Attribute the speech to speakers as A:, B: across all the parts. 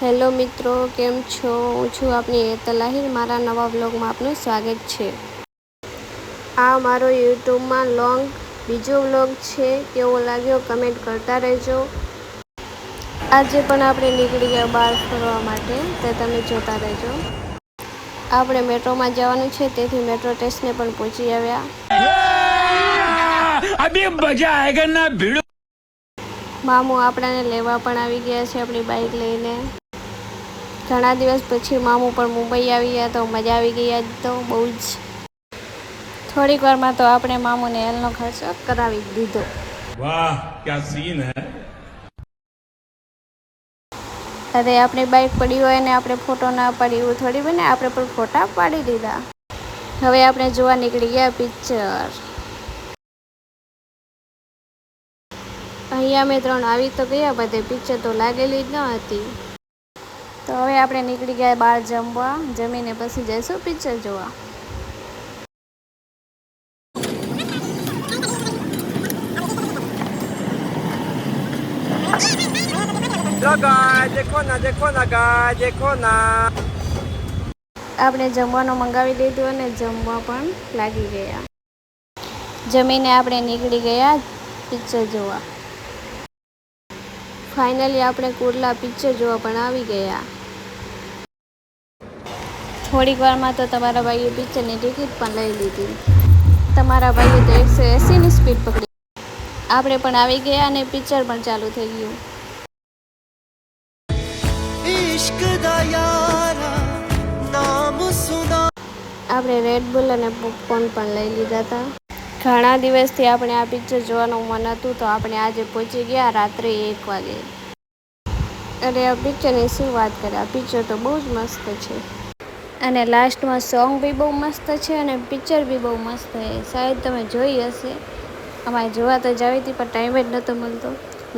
A: Hello મિત્રો, કેમ છો? હું છું આપની હેતલ આહિર. મારા નવા વ્લોગમાં આપનું સ્વાગત છે. આ મારો યુટ્યુબમાં બીજો વ્લોગ છે. કેવો લાગ્યો કમેન્ટ કરતા રહેજો. આજે પણ આપણે નીકળી ગયા બહાર ફરવા માટે, તો તમે જોતા રહેજો. આપણે મેટ્રોમાં જવાનું છે, તેથી મેટ્રો સ્ટેશને પણ પહોંચી આવ્યા. અભી મજા આયેગા ના ભીડો. મામુ આપણાને લેવા પણ આવી ગયા છે આપણી બાઈક લઈને. ઘણા દિવસ પછી મામુ પણ મુંબઈ આવી ગયા, તો મજા આવી ગઈ આજ તો બહુ જ. થોડીક વારમાં તો આપણે મામુને એલનો ખર્ચો કરાવી દીધો.
B: વાહ, ક્યા સીન હે.
A: અરે આપણી બાઈક પડી હોય ને આપણે ફોટો ના પાડી એવું થોડી બને, આપણે પણ ફોટા પાડી દીધા. હવે આપણે જોવા નીકળી ગયા પિક્ચર. અહીંયા અમે 3 આવી તો ગયા, બધે પિક્ચર તો લાગેલી જ ન હતી. તો હવે આપણે નીકળી ગયા બહાર જમવા. જમીને પછી જઈશું પિક્ચર જોવા. આપણે જમવાનું મંગાવી લીધું અને જમવા પણ લાગી ગયા. જમીને આપણે નીકળી ગયા પિક્ચર જોવા. ફાઇનલી આપણે કુર્લા પિક્ચર જોવા પણ આવી ગયા. થોડીક વારમાં તો તમારા ભાઈએ પિક્ચરની ટિકિટ પણ લઈ લીધી. તમારા ભાઈએ તો 180ની સ્પીડ પકડી. આપણે પણ આવી ગયા અને પિક્ચર પણ ચાલુ થઈ ગયું. આપણે રેડબુલ અને પોપકોર્ન પણ લઈ લીધા હતા. ઘણા દિવસથી આપણે આ પિક્ચર જોવાનું મન હતું, તો આપણે આજે પહોંચી ગયા રાત્રે 1 વાગે. અરે આ પિક્ચરની શું વાત કરે, આ પિક્ચર તો બહુ જ મસ્ત છે. અને લાસ્ટમાં સોંગ બી બહુ મસ્ત છે અને પિક્ચર બી બહુ મસ્ત છે. શાયદ તમે જોઈ હશે. અમારે જોવા તો જાવી હતી, પણ ટાઈમ જ નહોતો મળતો.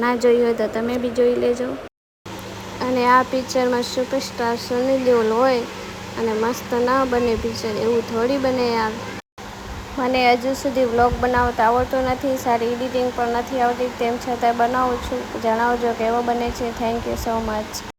A: ના જોઈ હોય તો તમે બી જોઈ લેજો. અને આ પિક્ચરમાં સુપરસ્ટાર સની દેઓલ હોય અને મસ્ત ના બને પિક્ચર, એવું થોડી બને યાર. મને હજુ સુધી વ્લોગ બનાવતા આવડતું નથી, સારી એડિટિંગ પણ નથી આવતી, તેમ છતાં બનાવું છું. જણાવજો કેવો બને છે. Thank you so much.